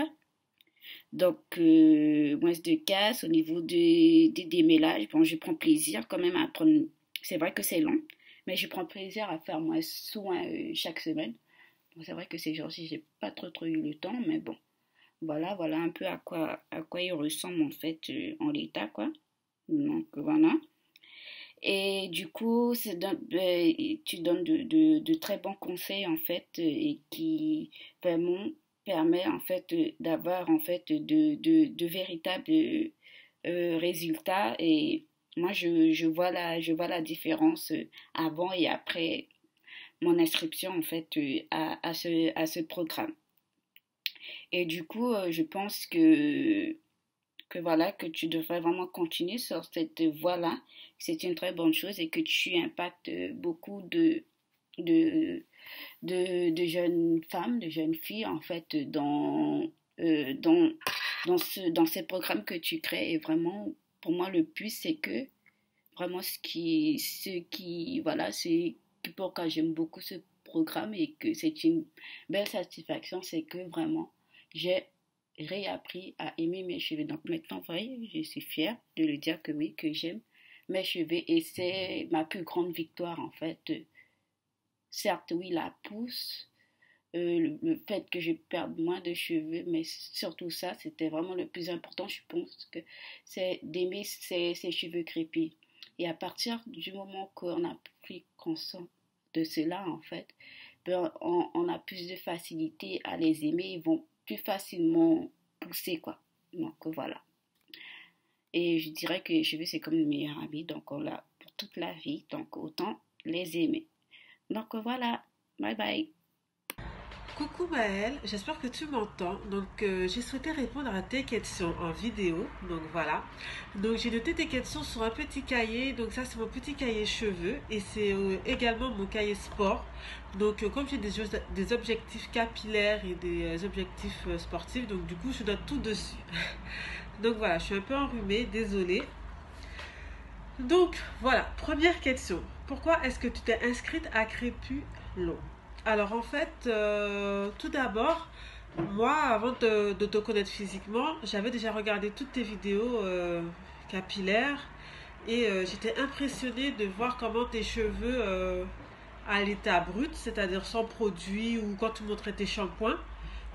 Donc, moins de casse au niveau des démêlages. Bon, je prends plaisir quand même à prendre. C'est vrai que c'est long, mais je prends plaisir à faire moins soin chaque semaine. Bon, c'est vrai que ces jours-ci, j'ai pas trop eu le temps, mais bon. Voilà un peu à quoi il ressemble en fait en l'état, quoi. Donc, voilà. Et du coup, tu donnes de très bons conseils en fait et qui vraiment permet en fait d'avoir en fait de véritables résultats, et moi je vois la différence avant et après mon inscription en fait à ce programme. Et du coup je pense que voilà, que tu devrais vraiment continuer sur cette voie-là. C'est une très bonne chose et que tu impactes beaucoup de jeunes femmes, de jeunes filles en fait dans ces programmes que tu crées. Et vraiment, pour moi, le plus c'est que vraiment voilà, c'est pourquoi j'aime beaucoup ce programme et que c'est une belle satisfaction, c'est que vraiment j'ai réappris à aimer mes cheveux. Donc maintenant, vous voyez, je suis fière de le dire que oui, que j'aime mes cheveux, et c'est ma plus grande victoire en fait. Certes, oui, la pousse, le fait que je perde moins de cheveux, mais surtout ça, c'était vraiment le plus important, je pense, que c'est d'aimer ses cheveux crépus. Et à partir du moment qu'on a pris conscience de cela, en fait, ben, on a plus de facilité à les aimer, ils vont plus facilement pousser, quoi. Donc voilà. Et je dirais que les cheveux, c'est comme une meilleure amie, donc on l'a pour toute la vie, donc autant les aimer. Donc voilà, bye bye. Coucou Maëlle, j'espère que tu m'entends. Donc j'ai souhaité répondre à tes questions en vidéo. Donc voilà. Donc j'ai noté tes questions sur un petit cahier. Donc ça c'est mon petit cahier cheveux et c'est également mon cahier sport. Donc comme j'ai des objectifs capillaires et des objectifs sportifs, donc du coup je note tout dessus. Donc voilà, je suis un peu enrhumée, désolée. Donc voilà, première question. Pourquoi est-ce que tu t'es inscrite à Crépus Long? Alors en fait, tout d'abord, moi, avant de te connaître physiquement, j'avais déjà regardé toutes tes vidéos capillaires et j'étais impressionnée de voir comment tes cheveux à l'état brut, c'est-à-dire sans produit ou quand tu montrais tes shampoings,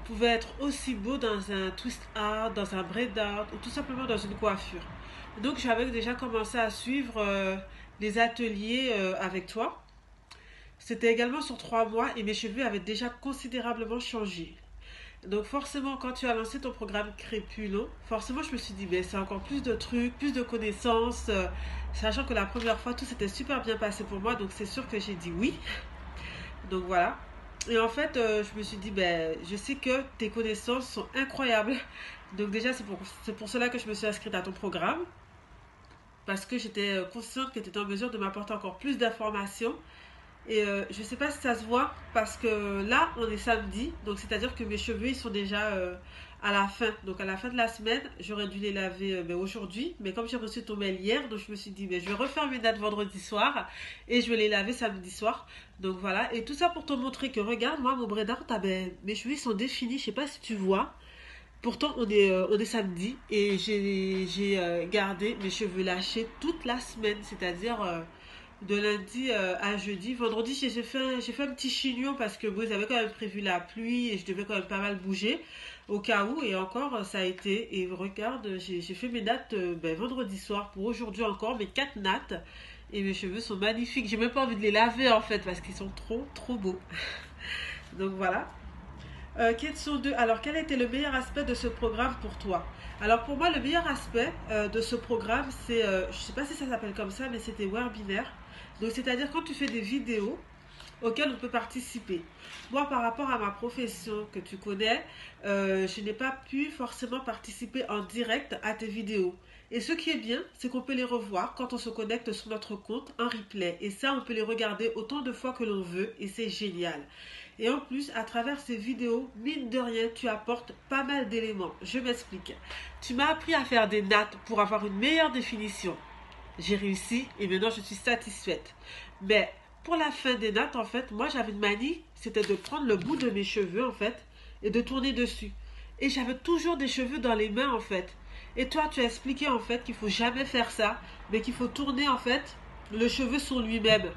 pouvait être aussi beau dans un twist art, dans un braid art ou tout simplement dans une coiffure. Donc j'avais déjà commencé à suivre les ateliers avec toi. C'était également sur 3 mois et mes cheveux avaient déjà considérablement changé. Donc forcément, quand tu as lancé ton programme Crépulon, forcément je me suis dit, ben, c'est encore plus de trucs, plus de connaissances, sachant que la première fois, tout s'était super bien passé pour moi, donc c'est sûr que j'ai dit oui. Donc voilà. Et en fait, je me suis dit, ben, je sais que tes connaissances sont incroyables. Donc déjà, c'est pour cela que je me suis inscrite à ton programme, parce que j'étais consciente que tu étais en mesure de m'apporter encore plus d'informations. Et je sais pas si ça se voit parce que là, on est samedi, donc c'est-à-dire que mes cheveux, ils sont déjà à la fin. Donc à la fin de la semaine, j'aurais dû les laver aujourd'hui, mais comme j'ai reçu ton mail hier, donc je me suis dit, je vais refaire mes dates vendredi soir et je vais les laver samedi soir. Donc voilà, et tout ça pour te montrer que regarde, moi, mon braid art, mes cheveux ils sont définis, je sais pas si tu vois. Pourtant, on est samedi et j'ai gardé mes cheveux lâchés toute la semaine, c'est-à-dire de lundi à jeudi. Vendredi, j'ai fait un petit chignon parce que vous avez quand même prévu la pluie et je devais quand même pas mal bouger au cas où. Et encore, ça a été. Et regarde, j'ai fait mes dates vendredi soir pour aujourd'hui encore, mes 4 nattes. Et mes cheveux sont magnifiques. J'ai même pas envie de les laver en fait parce qu'ils sont trop, trop beaux. Donc voilà. Question 2. Alors, quel était le meilleur aspect de ce programme pour toi? Alors, pour moi, le meilleur aspect de ce programme, c'est, je ne sais pas si ça s'appelle comme ça, mais c'était webinaire. Donc, c'est-à-dire quand tu fais des vidéos auxquelles on peut participer. Moi, par rapport à ma profession que tu connais, je n'ai pas pu forcément participer en direct à tes vidéos. Et ce qui est bien, c'est qu'on peut les revoir quand on se connecte sur notre compte en replay. Et ça, on peut les regarder autant de fois que l'on veut et c'est génial. Et en plus, à travers ces vidéos, mine de rien, tu apportes pas mal d'éléments. Je m'explique. Tu m'as appris à faire des nattes pour avoir une meilleure définition. J'ai réussi et maintenant je suis satisfaite. Mais pour la fin des nattes, en fait, moi j'avais une manie, c'était de prendre le bout de mes cheveux, en fait, et de tourner dessus. Et j'avais toujours des cheveux dans les mains, en fait. Et toi, tu as expliqué, en fait, qu'il faut jamais faire ça, mais qu'il faut tourner, en fait, le cheveu sur lui-même.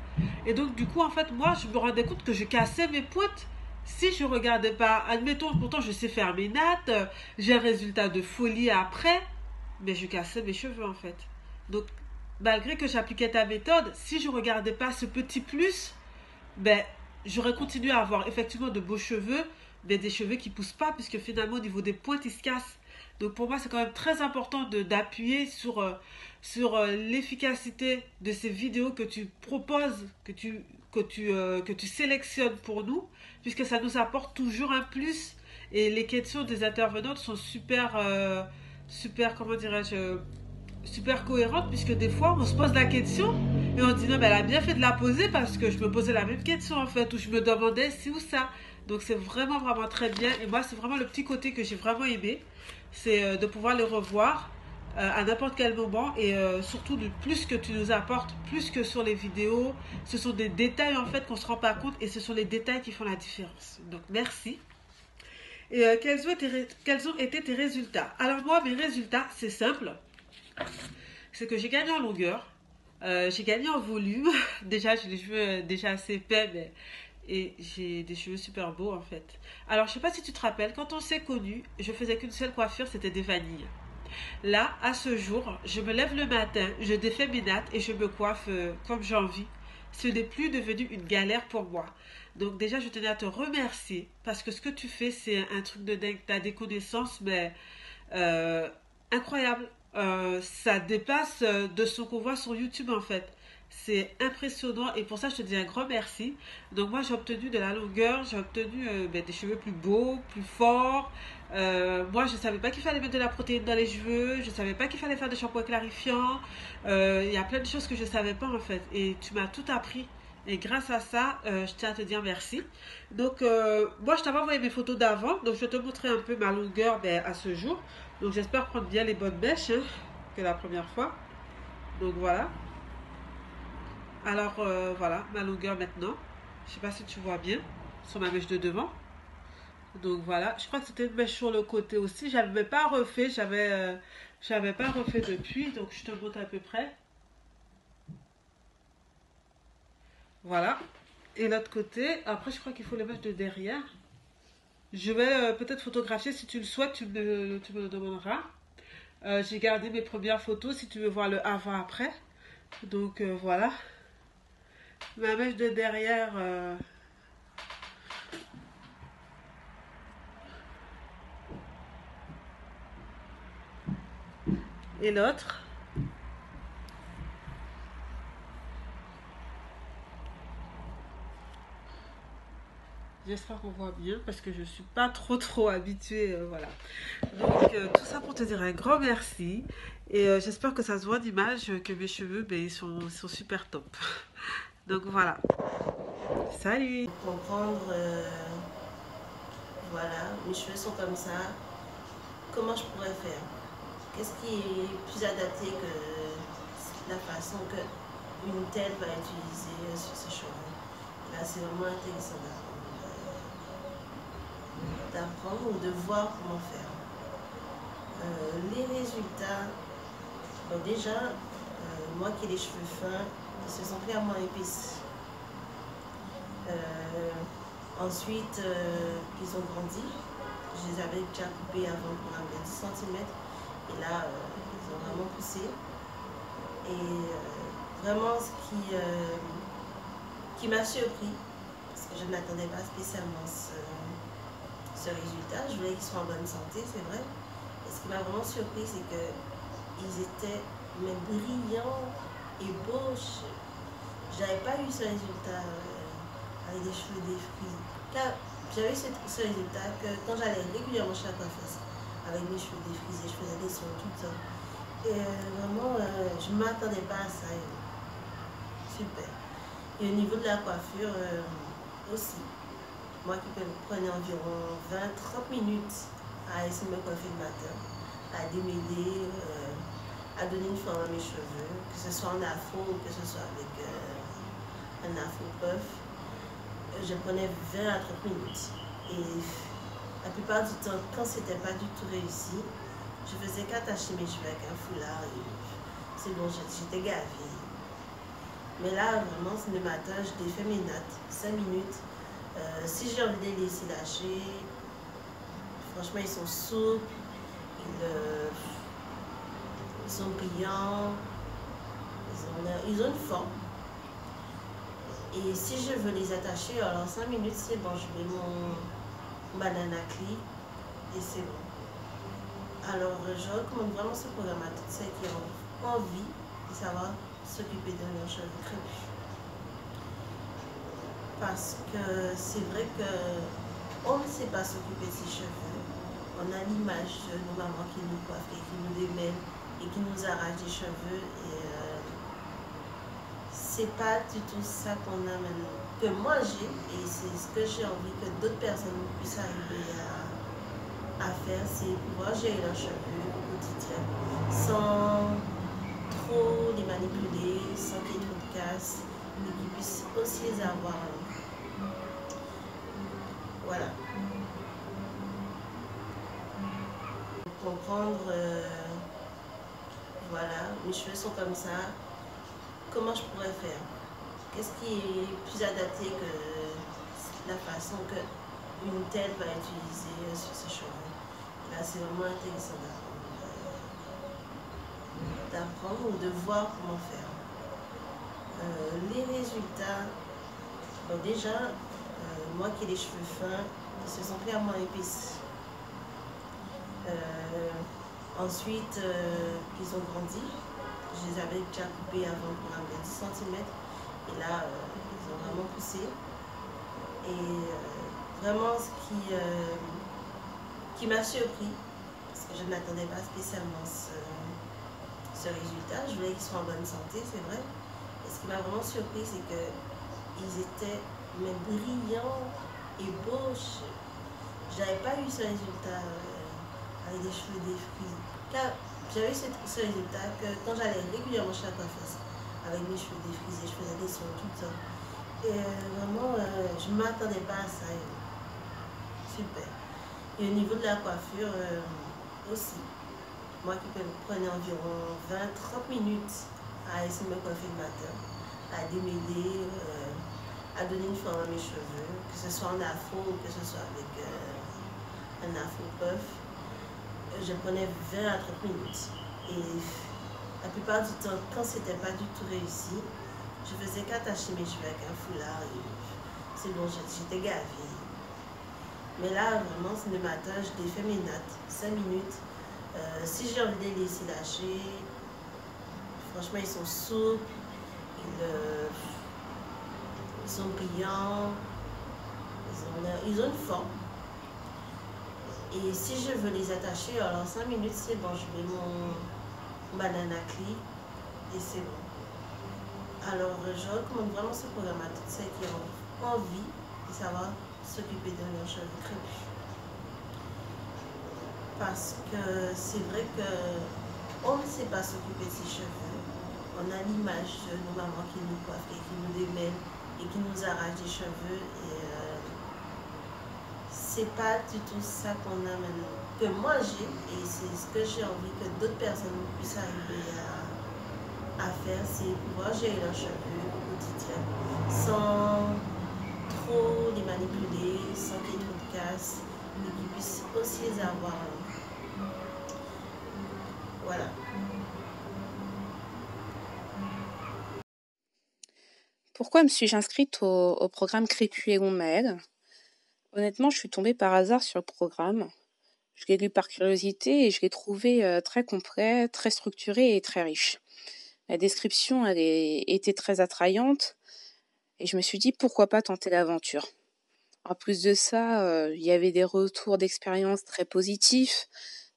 Et donc, du coup, en fait, moi, je me rendais compte que je cassais mes pointes. Si je regardais pas, admettons, pourtant je sais faire mes nattes, j'ai un résultat de folie après, mais je cassais mes cheveux, en fait. Donc, malgré que j'appliquais ta méthode, si je regardais pas ce petit plus, j'aurais continué à avoir effectivement de beaux cheveux, mais des cheveux qui poussent pas, puisque finalement, au niveau des pointes, ils se cassent. Donc pour moi, c'est quand même très important d'appuyer sur l'efficacité de ces vidéos que tu proposes, que tu sélectionnes pour nous, puisque ça nous apporte toujours un plus. Et les questions des intervenantes sont super, comment dirais-je, super cohérentes, puisque des fois, on se pose la question et on dit non, mais elle a bien fait de la poser parce que je me posais la même question en fait, où je me demandais si ou ça. Donc c'est vraiment, vraiment très bien. Et moi, c'est vraiment le petit côté que j'ai vraiment aimé. C'est de pouvoir les revoir à n'importe quel moment et surtout de plus que tu nous apportes, plus que sur les vidéos. Ce sont des détails en fait qu'on ne se rend pas compte et ce sont les détails qui font la différence. Donc merci. Et quels ont été tes résultats? Alors moi, mes résultats, c'est simple. C'est que j'ai gagné en longueur, j'ai gagné en volume. Déjà, j'ai les cheveux déjà assez épais, mais... et j'ai des cheveux super beaux en fait. Alors je sais pas si tu te rappelles, quand on s'est connus, je faisais qu'une seule coiffure, c'était des vanilles. Là, à ce jour, je me lève le matin, je défais mes nattes et je me coiffe comme j'ai envie. Ce n'est plus devenu une galère pour moi. Donc déjà, je tenais à te remercier parce que ce que tu fais, c'est un truc de dingue. Tu as des connaissances, mais incroyables. Ça dépasse de ce qu'on voit sur YouTube en fait. C'est impressionnant et pour ça je te dis un grand merci. Donc moi j'ai obtenu de la longueur, j'ai obtenu des cheveux plus beaux, plus forts. Moi je savais pas qu'il fallait mettre de la protéine dans les cheveux, je savais pas qu'il fallait faire des shampoings clarifiants. Il y a plein de choses que je savais pas en fait et tu m'as tout appris. Et grâce à ça, je tiens à te dire merci. Donc moi je t'avais envoyé mes photos d'avant, donc je vais te montrer un peu ma longueur à ce jour. Donc j'espère prendre bien les bonnes mèches que la première fois. Donc voilà. Alors voilà, ma longueur maintenant. Je sais pas si tu vois bien sur ma mèche de devant. Donc voilà, je crois que c'était une mèche sur le côté aussi. J'avais pas refait, j'avais pas refait depuis, donc je te montre à peu près. Voilà. Et l'autre côté, après je crois qu'il faut les mèches de derrière. Je vais peut-être photographier, si tu le souhaites, tu me le demanderas. J'ai gardé mes premières photos, si tu veux voir le avant-après. Donc voilà. Ma mèche de derrière... et l'autre. J'espère qu'on voit bien parce que je suis pas trop habituée, voilà. Donc tout ça pour te dire un grand merci et j'espère que ça se voit d'image que mes cheveux, ben, ils sont super top. Donc voilà. Salut. Comprendre, voilà, mes cheveux sont comme ça. Comment je pourrais faire? Qu'est-ce qui est plus adapté que la façon qu'une telle va utiliser sur ses cheveux? Là, c'est vraiment intéressant d'apprendre ou de voir comment faire. Les résultats, bon, déjà, moi qui ai les cheveux fins, ils se sont clairement épaissis. Ensuite, ils ont grandi. Je les avais déjà coupés avant pour un 10 cm. Et là, ils ont vraiment poussé. Et vraiment, ce qui m'a surpris, parce que je n'attendais pas spécialement ce résultat, je voulais qu'ils soient en bonne santé, c'est vrai. Et ce qui m'a vraiment surpris, c'est qu'ils étaient mais brillants et beaux. J'avais pas eu ce résultat avec des cheveux défrisés. Là, j'avais eu ce résultat que quand j'allais régulièrement chez la coiffeuse, avec mes cheveux défrisés, je faisais des sons tout le temps. Et vraiment, je ne m'attendais pas à ça. Super. Et au niveau de la coiffure aussi, moi qui prenais environ 20-30 minutes à essayer de me coiffer le matin, à démêler, à donner une forme à mes cheveux, que ce soit en afro ou que ce soit avec un afro puff, je prenais 20 à 30 minutes. Et la plupart du temps, quand c'était pas du tout réussi, je faisais qu'attacher mes cheveux avec un foulard et c'est bon, j'étais gavée. Mais là, vraiment, le matin, je défais mes nattes, 5 minutes. Si j'ai envie de les laisser lâcher, franchement, ils sont souples, ils sont brillants, ils ont une forme. Et si je veux les attacher, alors 5 minutes, c'est bon, je mets mon banana clip et c'est bon. Alors, je recommande vraiment ce programme à toutes celles qui ont envie de savoir s'occuper de leurs cheveux crépus. Parce que c'est vrai qu'on ne sait pas s'occuper de ses cheveux. On a l'image de nos mamans qui nous coiffent et qui nous démêlent et qui nous arrachent des cheveux. Et c'est pas du tout ça qu'on a maintenant, que moi j'ai, et c'est ce que j'ai envie que d'autres personnes puissent arriver à faire, c'est pouvoir gérer leurs cheveux au quotidien sans trop les manipuler, sans qu'il y ait trop de casse, mais qu'ils puissent aussi les avoir. Voilà. Pour comprendre, voilà, mes cheveux sont comme ça. Comment je pourrais faire? Qu'est-ce qui est plus adapté que la façon qu'une telle va utiliser sur ses cheveux? Là, c'est vraiment intéressant d'apprendre ou de voir comment faire. Les résultats, bon, déjà, moi qui ai les cheveux fins, ils se sont clairement épaissis. Ensuite, ils ont grandi. Je les avais déjà coupés avant pour un 10 cm. Et là, ils ont vraiment poussé. Et vraiment, ce qui m'a surpris, parce que je n'attendais pas spécialement ce résultat, je voulais qu'ils soient en bonne santé, c'est vrai. Et ce qui m'a vraiment surpris, c'est qu'ils étaient mais brillants et beaux. J'avais pas eu ce résultat avec des cheveux défrisés. Là, j'avais eu ce résultat que quand j'allais régulièrement chez la coiffeuse, avec mes cheveux défrisés, je faisais des sons tout le temps. Et vraiment, je ne m'attendais pas à ça. Super. Et au niveau de la coiffure aussi, moi qui prenais environ 20-30 minutes à essayer de me coiffer le matin, à démêler, à donner une forme à mes cheveux, que ce soit en afro ou que ce soit avec un afro-puff, je prenais 20 à 30 minutes. Et la plupart du temps, quand c'était pas du tout réussi, je faisais qu'attacher mes cheveux avec un foulard et c'est bon, j'étais gavée. Mais là, vraiment, le matin, je défais mes nattes, 5 minutes. Si j'ai envie de les laisser lâcher, franchement, ils sont souples, ils sont brillants, ils ont une forme. Et si je veux les attacher, alors 5 minutes, c'est bon, je mets mon banana clip et c'est bon. Alors, je recommande vraiment ce programme à toutes celles qui ont envie de savoir s'occuper de leurs cheveux crépus. Parce que c'est vrai qu'on ne sait pas s'occuper de ses cheveux. On a l'image de nos mamans qui nous coiffent et qui nous démêlent et qui nous arrachent des cheveux. Et c'est pas du tout ça qu'on a maintenant, que moi j'ai, et c'est ce que j'ai envie que d'autres personnes puissent arriver à faire, c'est pouvoir gérer leurs cheveux au quotidien sans trop les manipuler, sans qu'il y ait trop de casse, mais qu'ils puissent aussi les avoir. Voilà. Pourquoi me suis-je inscrite au programme Crépus et Maëlle? Honnêtement, je suis tombée par hasard sur le programme. Je l'ai lu par curiosité et je l'ai trouvé très complet, très structuré et très riche. La description, était très attrayante et je me suis dit pourquoi pas tenter l'aventure. En plus de ça, il y avait des retours d'expérience très positifs.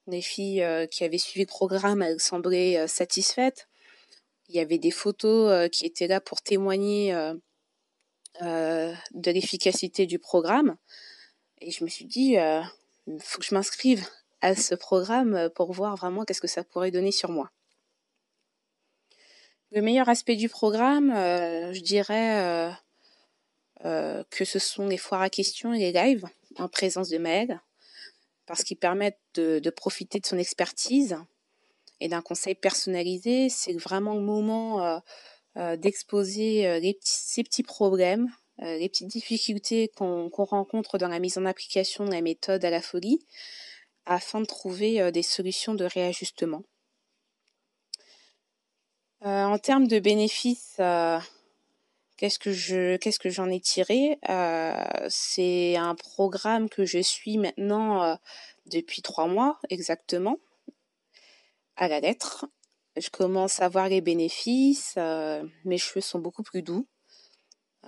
Les filles qui avaient suivi le programme, elles semblaient satisfaites. Il y avait des photos qui étaient là pour témoigner de l'efficacité du programme. Et je me suis dit, il faut que je m'inscrive à ce programme pour voir vraiment qu'est-ce que ça pourrait donner sur moi. Le meilleur aspect du programme, je dirais que ce sont les foires à questions et les lives en présence de Maëlle, parce qu'ils permettent de profiter de son expertise et d'un conseil personnalisé. C'est vraiment le moment d'exposer ces petits problèmes, les petites difficultés qu'on rencontre dans la mise en application de la méthode à la folie, afin de trouver des solutions de réajustement. En termes de bénéfices, qu'est-ce que j'en ai tiré? C'est un programme que je suis maintenant depuis 3 mois exactement, à la lettre. Je commence à voir les bénéfices, mes cheveux sont beaucoup plus doux,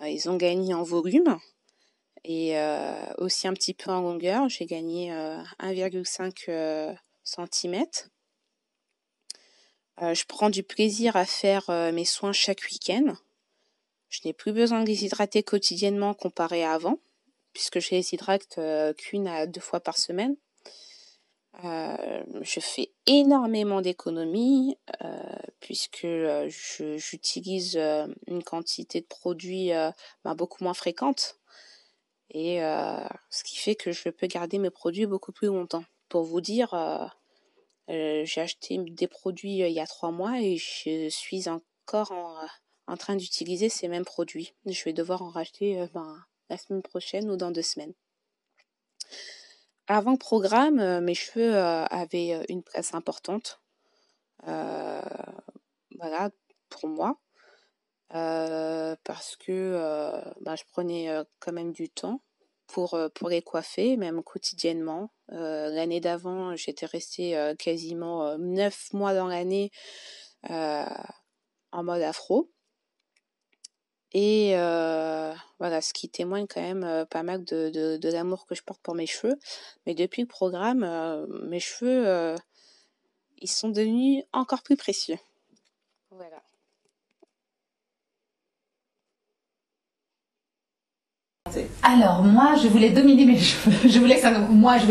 ils ont gagné en volume et aussi un petit peu en longueur. J'ai gagné 1,5 cm. Je prends du plaisir à faire mes soins chaque week-end. Je n'ai plus besoin de les hydrater quotidiennement comparé à avant, puisque je les hydrate qu'1 à 2 fois par semaine. Je fais énormément d'économies puisque j'utilise une quantité de produits beaucoup moins fréquente, et ce qui fait que je peux garder mes produits beaucoup plus longtemps. Pour vous dire, j'ai acheté des produits il y a 3 mois et je suis encore en train d'utiliser ces mêmes produits. Je vais devoir en racheter la semaine prochaine ou dans 2 semaines. Avant le programme, mes cheveux avaient une place importante, voilà, pour moi, parce que je prenais quand même du temps pour les coiffer, même quotidiennement. L'année d'avant, j'étais restée quasiment 9 mois dans l'année en mode afro. Et voilà, ce qui témoigne quand même pas mal de l'amour que je porte pour mes cheveux. Mais depuis le programme, mes cheveux, ils sont devenus encore plus précieux. Voilà. Alors moi, je voulais dominer mes cheveux. Je voulais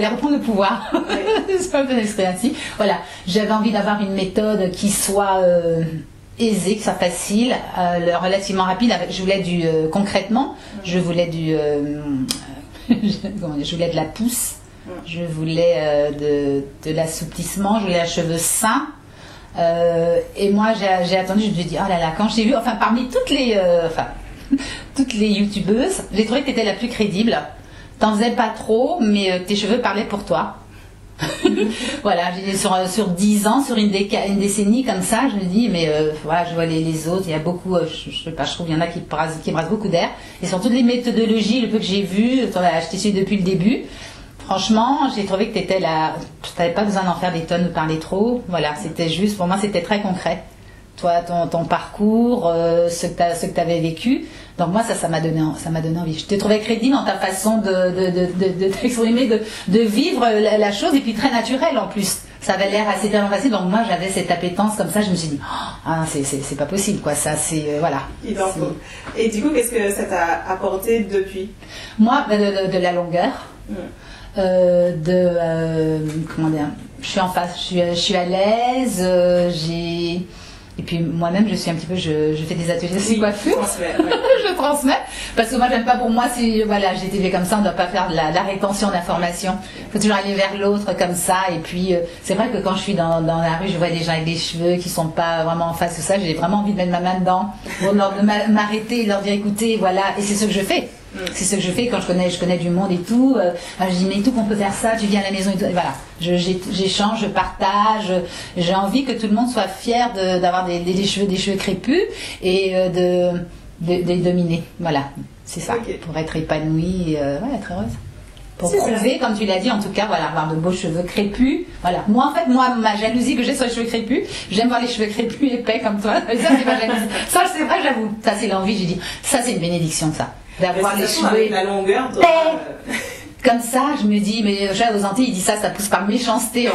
reprendre le pouvoir. C'est pas un peu ainsi. Voilà, j'avais envie d'avoir une méthode qui soit aisée, que ce soit facile, relativement rapide. Je voulais concrètement, je voulais je voulais de la pousse, je voulais de l'assouplissement, je voulais un cheveu sain. Et moi, j'ai attendu, je me suis dit, oh là là, quand j'ai vu, parmi toutes les youtubeuses, j'ai trouvé que tu étais la plus crédible. t'en faisais pas trop, mais tes cheveux parlaient pour toi. Voilà, sur 10 ans, sur une décennie comme ça, je me dis, mais voilà, je vois les autres, il y a beaucoup, je sais pas, je trouve qu'il y en a qui brassent beaucoup d'air. Et sur toutes les méthodologies, le peu que j'ai vu, je t'ai suivi depuis le début. Franchement, j'ai trouvé que t'étais là, t'avais pas besoin d'en faire des tonnes ou parler trop. Voilà, c'était juste, pour moi, c'était très concret. Toi, ton parcours, ce que t'avais vécu. Donc moi, ça m'a donné envie. Je te trouvais crédible dans ta façon de t'exprimer, de vivre la chose, et puis très naturel en plus. Ça avait l'air assez tellement facile. Donc moi, j'avais cette appétence comme ça. Je me suis dit, c'est pas possible, quoi. Ça, c'est voilà. Et du coup, qu'est-ce que ça t'a apporté depuis? Moi, de la longueur. Comment dire, je suis en face, je suis à l'aise, et puis moi-même je suis un petit peu, je fais des ateliers de coiffure, je transmets, parce que moi j'aime pas, pour moi si voilà, j'ai été fait comme ça, on ne doit pas faire de la rétention d'informations, il faut toujours aller vers l'autre comme ça. Et puis c'est vrai que quand je suis dans la rue, je vois des gens avec des cheveux qui sont pas vraiment en face de ça, j'ai vraiment envie de mettre ma main dedans, de m'arrêter et leur dire écoutez, voilà, et c'est ce que je fais. C'est ce que je fais quand je connais du monde et tout. Je dis mais tout qu'on peut faire ça, tu viens à la maison et tout. Et voilà, j'échange, je partage. J'ai envie que tout le monde soit fier d'avoir des cheveux crépus et de les dominer. Voilà, c'est ça. Okay. Pour être épanouie, être heureuse. Pour prouver, comme tu l'as dit, en tout cas, voilà, avoir de beaux cheveux crépus. Voilà. Moi, en fait, ma jalousie que j'ai sur les cheveux crépus, j'aime voir les cheveux crépus épais comme toi. Ça, c'est ma jalousie. Ça, c'est vrai, j'avoue. Ça, c'est l'envie. J'ai dit, ça, c'est une bénédiction, ça. D'avoir les cheveux la longueur comme ça, je me dis, mais aux Antilles, il dit ça pousse par méchanceté.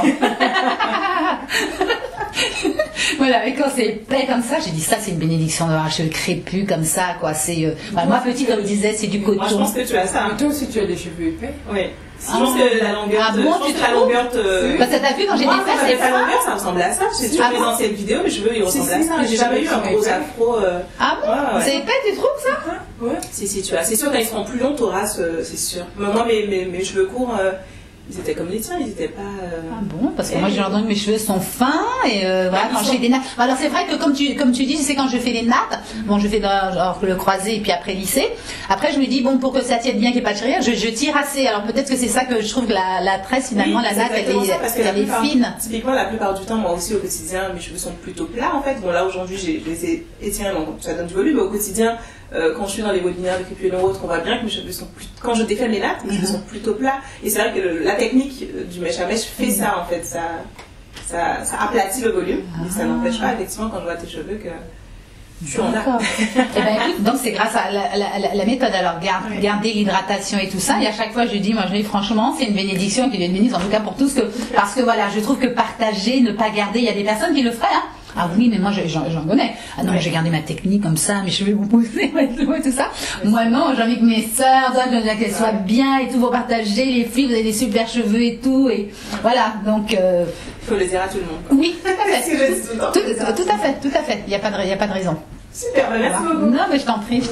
Voilà, et quand c'est épais comme ça, j'ai dit ça, c'est une bénédiction d'avoir un cheveu crépus comme ça, quoi. C'est moi petite, comme je disais, c'est du coton. Moi, je pense que tu as ça. Toi aussi, tu as des cheveux épais. Oui. Je pense que la longueur la longueur Parce que t'as vu quand j'ai des fesses, la longueur, ça ressemble à ça. J'ai sur mes anciennes vidéos, mes cheveux, ils ressemblent à ça. J'ai jamais eu un gros afro. Ah bon? C'est épais, tu trouves ça? Ouais. Si, tu as. C'est sûr, quand ils seront plus longs, t'auras, c'est sûr. Moi, mes cheveux courts, ils étaient comme les tiens, ils étaient pas. Ah bon? Parce que moi, j'ai entendu que mes cheveux sont fins et voilà, quand je fais des nattes. Alors, c'est vrai que comme tu dis, c'est quand je fais des nattes, bon, je fais genre le croisé et puis après lissé. Après, je me dis, bon, pour que ça tienne bien, qu'il n'y ait pas de rire, je tire assez. Alors, peut-être que c'est ça que je trouve que la tresse, finalement, la natte, elle est fine. Typiquement, la plupart du temps, moi aussi, au quotidien, mes cheveux sont plutôt plats, en fait. Bon, là, aujourd'hui, je les ai étirés, donc ça donne du volume, mais au quotidien, quand je suis dans les webinaires de Crépus et autres, on voit bien que mes cheveux sont quand je défais mes nattes, mes cheveux sont plutôt plats. Et c'est vrai que la technique du mèche à mèche fait ça, en fait. Ça aplatit le volume. Et ça n'empêche pas, effectivement, quand je vois tes cheveux, que tu en as. Et ben écoute, donc c'est grâce à la méthode. Alors, garder l'hydratation et tout ça. Et à chaque fois, je dis, moi, je dis franchement, c'est une bénédiction qui est une bénédiction, en tout cas pour tous, parce que voilà, je trouve que partager, ne pas garder, il y a des personnes qui le feraient, hein. Ah oui, mais moi j'en connais. Ah non, j'ai gardé ma technique comme ça, mes cheveux vont pousser et tout ça. Moi non, j'ai envie que mes sœurs, qu'elles soient bien et tout, vous partagez, les filles, vous avez des super cheveux et tout, et voilà, donc... Il faut les dire à tout le monde. Oui, tout à fait. Tout à fait, il n'y a pas de raison. Super, merci beaucoup. Non, mais je t'en prie.